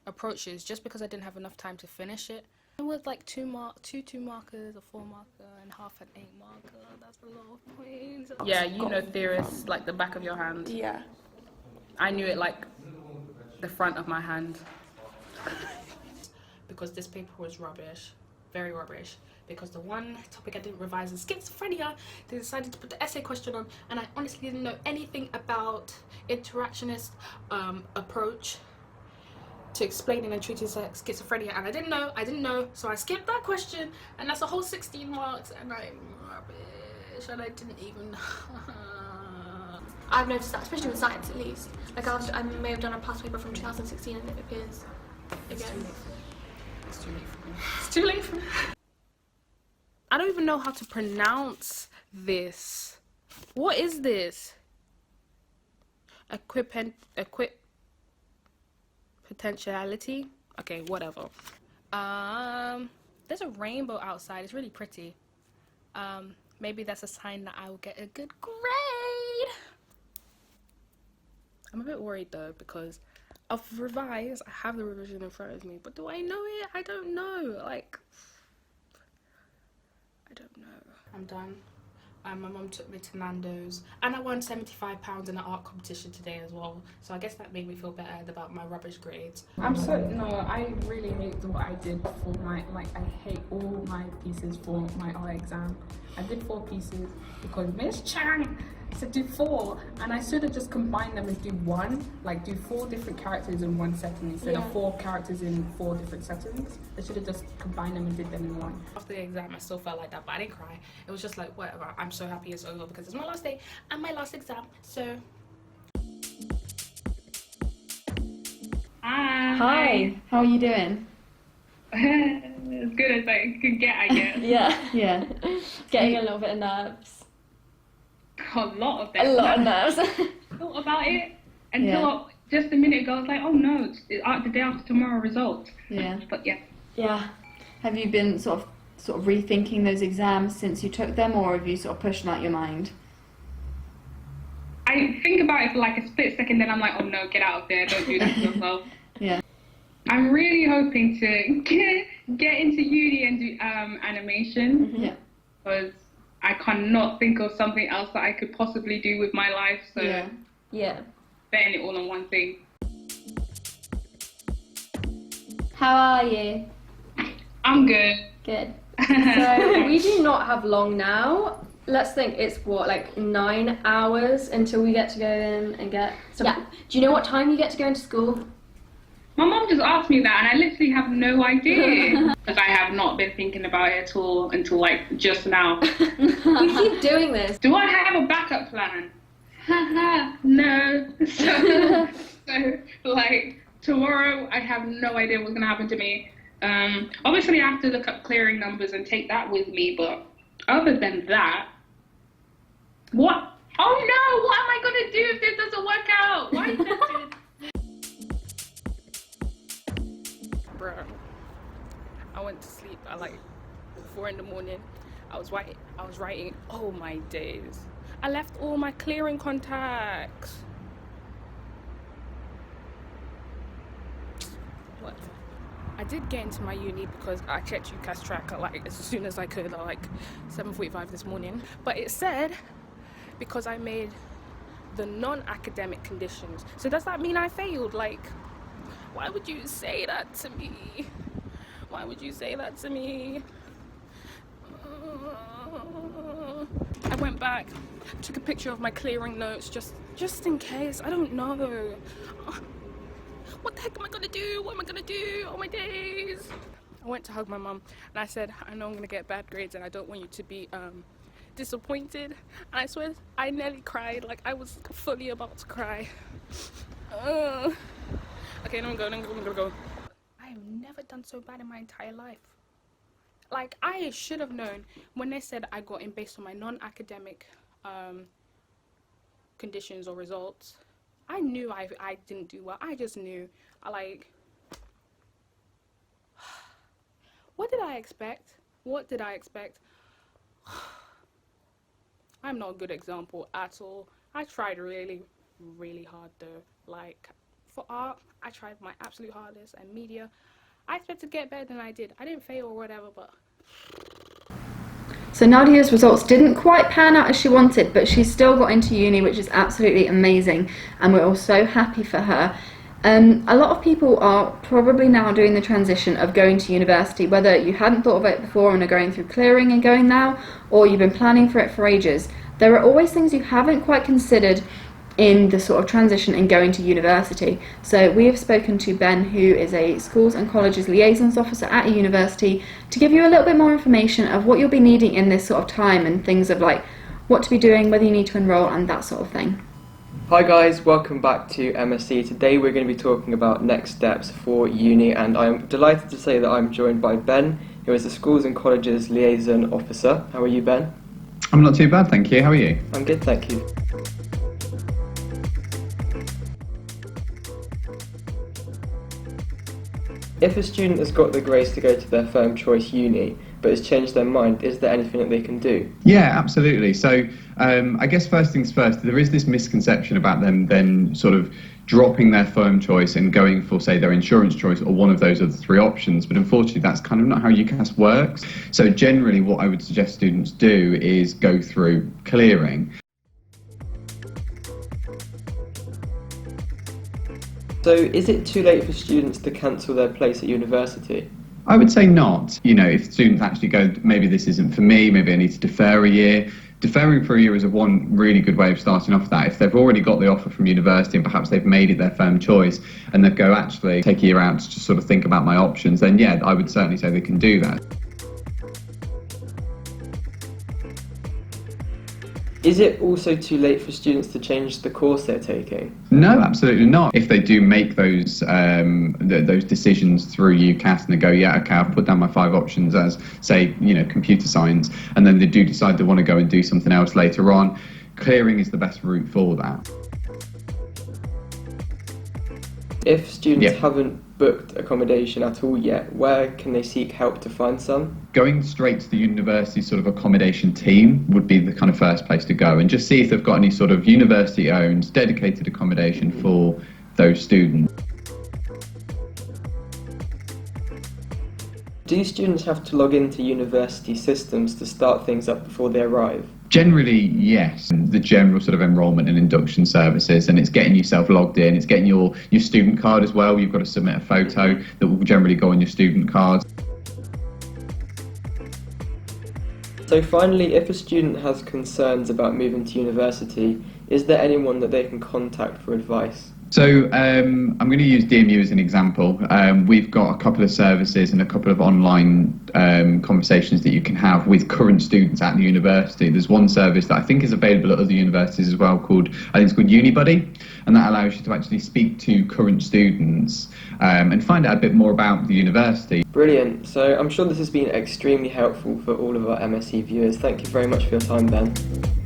approaches just because I didn't have enough time to finish it. It was like 2 markers, a 4 marker, and half an 8 marker. That's a lot of points. Yeah, you know theorists like the back of your hand. Yeah. I knew it like the front of my hand. Because this paper was rubbish, very rubbish. Because the one topic I didn't revise is schizophrenia, they decided to put the essay question on, and I honestly didn't know anything about interactionist approach to explaining and treating schizophrenia, and I didn't know, so I skipped that question, and that's a whole 16 marks, and I'm rubbish, and I didn't even. I've noticed that, especially with science at least. Like I may have done a past paper from 2016 and it appears again. It's too late for me. It's too late for me. I don't even know how to pronounce this. What is this? Potentiality? Okay, whatever. There's a rainbow outside. It's really pretty. Maybe that's a sign that I will get a good grade. I'm a bit worried though because I've revised. I have the revision in front of me, but do I know it? I don't know. Like, I don't know. I'm done. My mum took me to Nando's, and I won £75 in an art competition today as well. So I guess that made me feel better about my rubbish grades. I really hate what I did for my, I hate all my pieces for my art exam. I did 4 pieces because Miss Chang said do 4, and I should have just combined them and do 1, like do 4 different characters in 1 setting instead of 4 characters in 4 different settings. I should have just combined them and did them in 1. After the exam, I still felt like that, but I didn't cry. It was just like, whatever, I'm so happy it's over because it's my last day and my last exam, so. Hi, how are you doing? As good as I could get, I guess. Yeah. Getting a little bit of nerves. A lot of them. A lot of nerves. Thought about it until just a minute ago. I was like, oh no, it's the day after tomorrow results. Yeah. But yeah. Yeah. Have you been sort of rethinking those exams since you took them, or have you sort of pushed them out your mind? I think about it for like a split second, then I'm like, oh no, get out of there, don't do that to yourself. Yeah. I'm really hoping to get into uni and do animation. Mm-hmm. Yeah. Because I cannot think of something else that I could possibly do with my life. So yeah. Betting it all on one thing. How are you? I'm good. Good. So we do not have long now. Let's think, it's what, like 9 hours until we get to go in and get some... Yeah. Do you know what time you get to go into school? My mum just asked me that and I literally have no idea. Because I have not been thinking about it at all until like just now. You keep doing this. Do I have a backup plan? No. So like tomorrow I have no idea what's gonna happen to me. Obviously I have to look up clearing numbers and take that with me, but other than that, what? Oh no, what am I gonna do if this doesn't work out? Why is that? Bruh, I went to sleep at like 4 in the morning. I was writing, oh my days. I left all my clearing contacts. What? I did get into my uni because I checked UCAS track at like as soon as I could at like 7:45 this morning. But it said because I made the non-academic conditions. So does that mean I failed? Like, why would you say that to me? Why would you say that to me? I went back, took a picture of my clearing notes just in case. I don't know. What the heck am I gonna do? What am I gonna do? Oh my days. I went to hug my mum and I said, I know I'm gonna get bad grades and I don't want you to be disappointed. And I swear I nearly cried, like I was fully about to cry. Okay, now I'm gonna go. I have never done so bad in my entire life. Like, I should have known when they said I got in based on my non-academic conditions or results. I knew I didn't do well. I just knew. What did I expect? What did I expect? I'm not a good example at all. I tried really, really hard though. Like, for art, I tried my absolute hardest, and media, I expected to get better than I did. I didn't fail or whatever, but... So Nadia's results didn't quite pan out as she wanted, but she still got into uni, which is absolutely amazing, and we're all so happy for her. A lot of people are probably now doing the transition of going to university, whether you hadn't thought of it before and are going through clearing and going now, or you've been planning for it for ages. There are always things you haven't quite considered in the sort of transition and going to university. So we have spoken to Ben, who is a schools and colleges liaisons officer at a university, to give you a little bit more information of what you'll be needing in this sort of time and things of like what to be doing, whether you need to enrol and that sort of thing. Hi guys, welcome back to MSc. Today we're going to be talking about next steps for uni, and I'm delighted to say that I'm joined by Ben, who is the schools and colleges liaison officer. How are you, Ben? I'm not too bad, thank you. How are you? I'm good, thank you. If a student has got the grades to go to their firm choice uni, but has changed their mind, is there anything that they can do? Yeah, absolutely. So I guess first things first, there is this misconception about them then sort of dropping their firm choice and going for, say, their insurance choice or one of those other three options. But unfortunately, that's kind of not how UCAS works. So generally, what I would suggest students do is go through clearing. So is it too late for students to cancel their place at university? I would say not. You know, if students actually go, maybe this isn't for me, maybe I need to defer a year. Deferring for a year is one really good way of starting off that. If they've already got the offer from university and perhaps they've made it their firm choice and they go, actually take a year out to just sort of think about my options, then yeah, I would certainly say they can do that. Is it also too late for students to change the course they're taking? No, absolutely not. If they do make those decisions through UCAS and they go, yeah, okay, I've put down my 5 options as, say, you know, computer science, and then they do decide they want to go and do something else later on, clearing is the best route for that. If students haven't booked accommodation at all yet, where can they seek help to find some? Going straight to the university sort of accommodation team would be the kind of first place to go, and just see if they've got any sort of university-owned, dedicated accommodation for those students. Do students have to log into university systems to start things up before they arrive? Generally, yes. The general sort of enrolment and induction services, and it's getting yourself logged in, it's getting your student card as well. You've got to submit a photo that will generally go on your student card. So finally, if a student has concerns about moving to university, is there anyone that they can contact for advice? So I'm going to use DMU as an example. We've got a couple of services and a couple of online conversations that you can have with current students at the university. There's one service that I think is available at other universities as well called UniBuddy, and that allows you to actually speak to current students and find out a bit more about the university. Brilliant. So I'm sure this has been extremely helpful for all of our MSc viewers. Thank you very much for your time, Ben.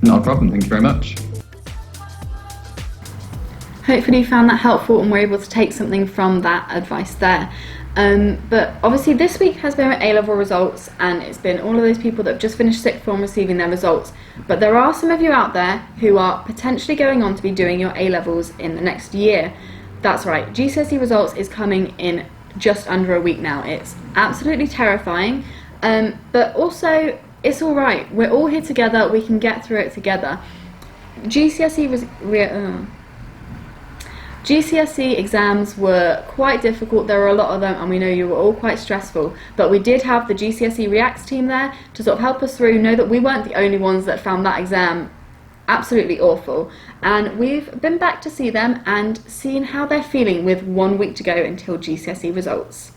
Not a problem. Thank you very much. Hopefully you found that helpful and were able to take something from that advice there. But obviously this week has been A-level results, and it's been all of those people that have just finished sixth form receiving their results. But there are some of you out there who are potentially going on to be doing your A-levels in the next year. That's right, GCSE results is coming in just under a week now. It's absolutely terrifying, but also it's all right. We're all here together, we can get through it together. GCSE exams were quite difficult. There were a lot of them, and we know you were all quite stressful, but we did have the GCSE Reacts team there to sort of help us through, know that we weren't the only ones that found that exam absolutely awful, and we've been back to see them and seen how they're feeling with 1 week to go until GCSE results.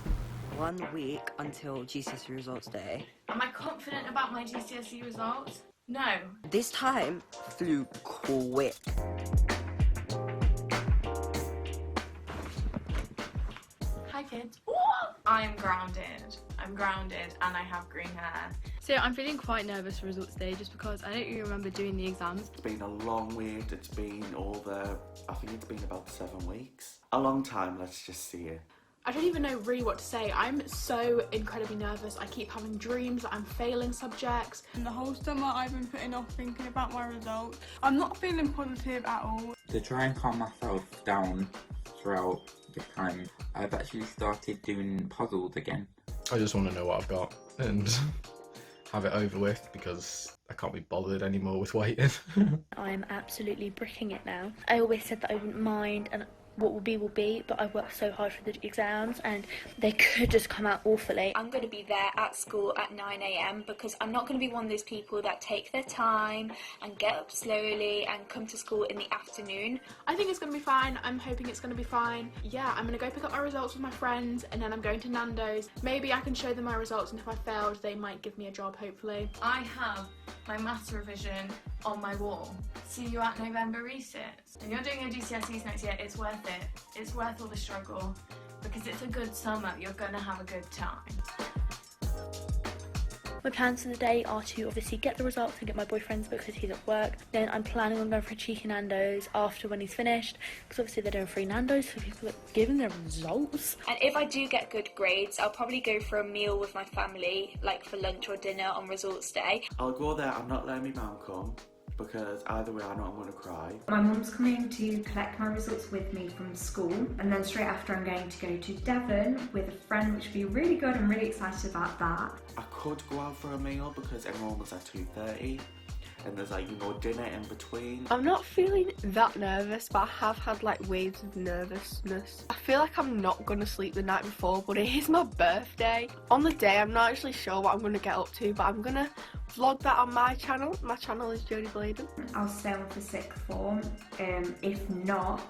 1 week until GCSE results day. Am I confident about my GCSE results? No. This time flew quick. Hi kids. Ooh! I'm grounded. I'm grounded and I have green hair. So I'm feeling quite nervous for results day just because I don't really remember doing the exams. It's been a long wait. It's been I think it's been about 7 weeks. A long time, let's just see it. I don't even know really what to say. I'm so incredibly nervous. I keep having dreams that I'm failing subjects. And the whole summer I've been putting off thinking about my results. I'm not feeling positive at all. To try and calm myself down throughout the time, I've actually started doing puzzles again. I just want to know what I've got and have it over with because I can't be bothered anymore with waiting. I'm absolutely bricking it now. I always said that I wouldn't mind and what will be, but I worked so hard for the exams and they could just come out awfully. I'm going to be there at school at 9 AM because I'm not going to be one of those people that take their time and get up slowly and come to school in the afternoon. I think it's going to be fine. I'm hoping it's going to be fine. Yeah, I'm going to go pick up my results with my friends and then I'm going to Nando's. Maybe I can show them my results, and if I failed they might give me a job, hopefully. I have my maths revision on my wall. See you at November recess. If you're doing your GCSEs next year, it's worth it. It's worth all the struggle because it's a good summer. You're going to have a good time. My plans for the day are to obviously get the results and get my boyfriend's because he's at work. Then I'm planning on going for a cheeky Nando's after when he's finished, because obviously they're doing free Nando's for people that are giving their results. And if I do get good grades, I'll probably go for a meal with my family, like for lunch or dinner on results day. I'll go there. I'm not letting my mum come because either way I know I'm going to cry. My mum's coming to collect my results with me from school, and then straight after I'm going to go to Devon with a friend, which would be really good. I'm really excited about that. I could go out for a meal because everyone was at 2:30 and there's dinner in between. I'm not feeling that nervous, but I have had waves of nervousness. I feel like I'm not going to sleep the night before, but it is my birthday. On the day I'm not actually sure what I'm going to get up to, but I'm going to vlog that on my channel. My channel is Jodie Bladen. I'll stay on for sixth form. If not,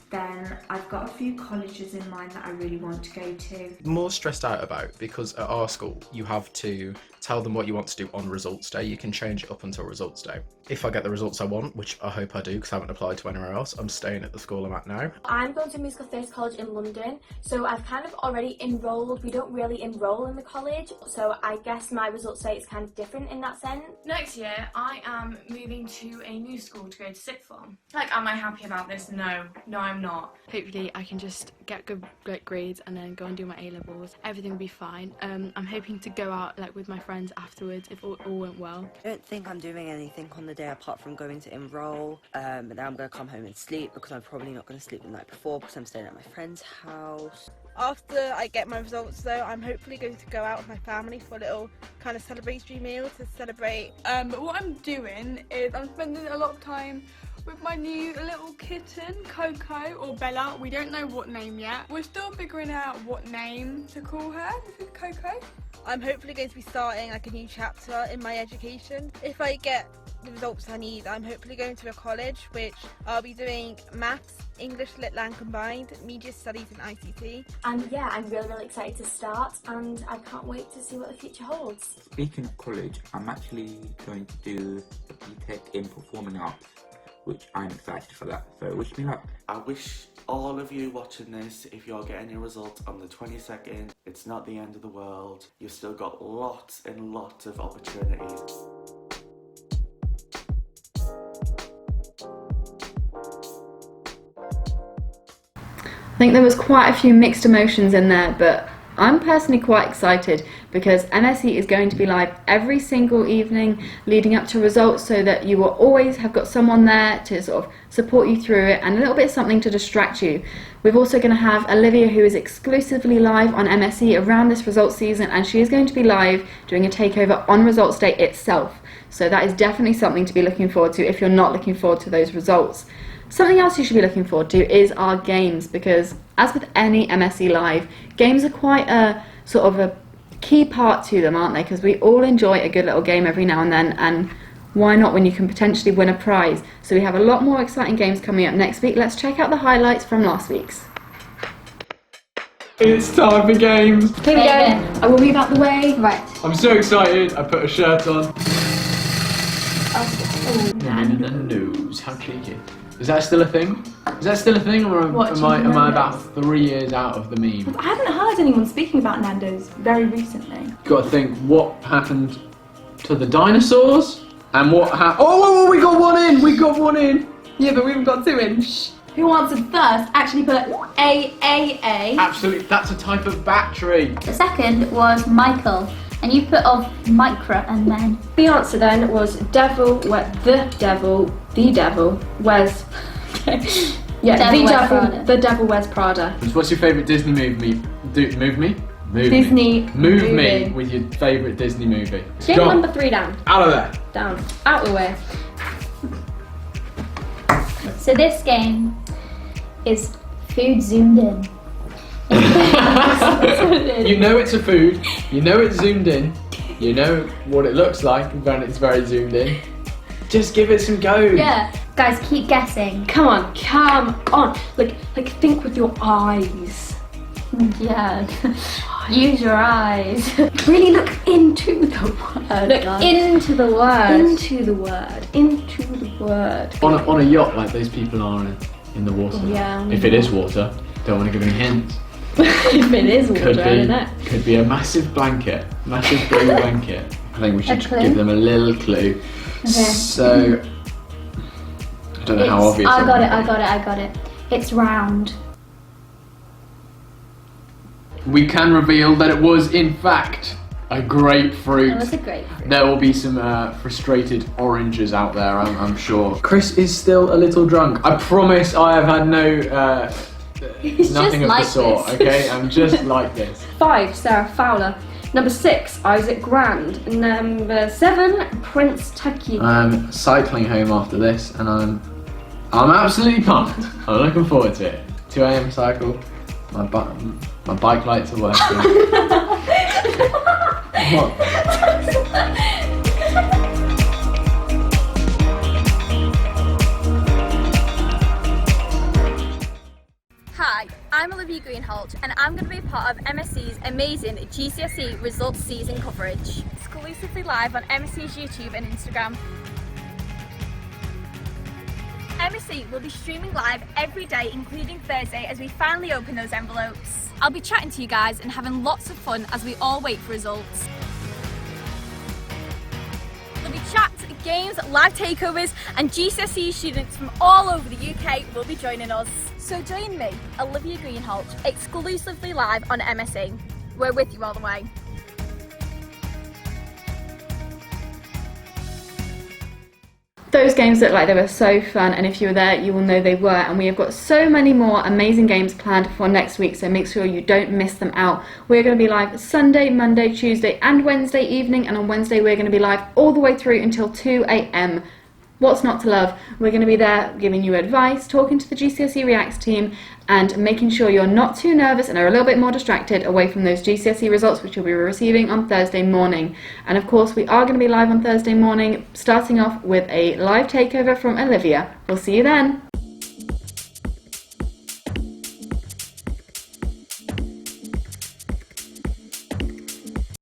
then I've got a few colleges in mind that I really want to go to. More stressed out about because at our school you have to tell them what you want to do on results day. You can change it up until results day. If I get the results I want, which I hope I do because I haven't applied to anywhere else, I'm staying at the school I'm at now. I'm going to Musical Theatre College in London, so I've kind of already enrolled. We don't really enrol in the college, so I guess my results day is kind of different in that sense. Next year, I am moving to a new school to go to sixth form. Am I happy about this? No, I'm not. Hopefully I can just get good grades and then go and do my A-levels. Everything will be fine. I'm hoping to go out with my friends afterwards if all went well. I don't think I'm doing anything on the day apart from going to enrol, and then I'm going to come home and sleep because I'm probably not going to sleep the night before because I'm staying at my friend's house. After I get my results though, I'm hopefully going to go out with my family for a little kind of celebratory meal to celebrate. But what I'm doing is I'm spending a lot of time with my new little kitten, Coco, or Bella. We don't know what name yet. We're still figuring out what name to call her. This is Coco. I'm hopefully going to be starting like a new chapter in my education. If I get the results I need, I'm hopefully going to a college which I'll be doing maths, English, Lit, Lang combined, media studies and ICT. And yeah, I'm really excited to start, and I can't wait to see what the future holds. Speaking of college, I'm actually going to do a BTEC in Performing Arts, which I'm excited for that, so wish me luck. I wish all of you watching this, if you're getting your results on the 22nd, it's not the end of the world. You've still got lots and lots of opportunities. I think there was quite a few mixed emotions in there, but I'm personally quite excited because MSE is going to be live every single evening leading up to results, so that you will always have got someone there to sort of support you through it and a little bit something to distract you. We're also going to have Olivia, who is exclusively live on MSE around this results season, and she is going to be live doing a takeover on results day itself. So that is definitely something to be looking forward to if you're not looking forward to those results. Something else you should be looking forward to is our games, because as with any MSE Live, games are quite a sort of a key part to them, aren't they? Because we all enjoy a good little game every now and then, and why not when you can potentially win a prize? So we have a lot more exciting games coming up next week. Let's check out the highlights from last week's. It's time for games. Here we go. I will move out the way. Right. I'm so excited. I put a shirt on. News. How cheeky. Is that still a thing? Is that still a thing, or am I about 3 years out of the meme? I haven't heard anyone speaking about Nando's very recently. Got to think what happened to the dinosaurs and what happened. Oh, we got one in. We got one in. Yeah, but we haven't got two in. Shh. Who answered first actually put AAA. Absolutely, that's a type of battery. The second was Michael, and you put of Micra, and then the answer then was the devil wears the devil wears Prada. What's your favourite Disney movie? Move me with your favourite Disney movie. Game number 3 down. Out of there. Down. Out of the way. so this game is food zoomed in. You know it's a food, you know it's zoomed in, you know what it looks like when it's very zoomed in. Just give it some go. Yeah, guys, keep guessing. Come on. Like think with your eyes. Yeah. Use your eyes. Really look into the word. Look into the word. Into the word. Into the word. On a yacht like those people are in the water. Yeah. If it is water, don't want to give any hints. If it is water, I don't know. Could be a massive blanket, massive blue blanket. I think we should give them a little clue. Okay. So, I don't know how obvious. I got it. It's round. We can reveal that it was, in fact, a grapefruit. It was a grapefruit. There will be some frustrated oranges out there, I'm sure. Chris is still a little drunk. I promise I have had no... nothing of the sort, okay? I'm just like this. 5, Sarah Fowler. Number 6, Isaac Grand. Number 7, Prince Tucky. I'm cycling home after this, and I'm absolutely pumped. I'm looking forward to it. 2 a.m. cycle. My bike lights are working. What? Hi, I'm Olivia Greenhalgh, and I'm going to be part of MSC's amazing GCSE results season coverage, exclusively live on MSC's YouTube and Instagram. MSC will be streaming live every day, including Thursday, as we finally open those envelopes. I'll be chatting to you guys and having lots of fun as we all wait for results. There'll be chats, games, live takeovers, and GCSE students from all over the UK will be joining us. So join me, Olivia Greenhalgh, exclusively live on MSE. We're with you all the way. Those games look like they were so fun, and if you were there, you will know they were. And we have got so many more amazing games planned for next week, so make sure you don't miss them out. We're going to be live Sunday, Monday, Tuesday, and Wednesday evening, and on Wednesday we're going to be live all the way through until 2 a.m. What's not to love? We're going to be there giving you advice, talking to the GCSE Reacts team, and making sure you're not too nervous and are a little bit more distracted away from those GCSE results, which you'll be receiving on Thursday morning. And of course, we are going to be live on Thursday morning, starting off with a live takeover from Olivia. We'll see you then.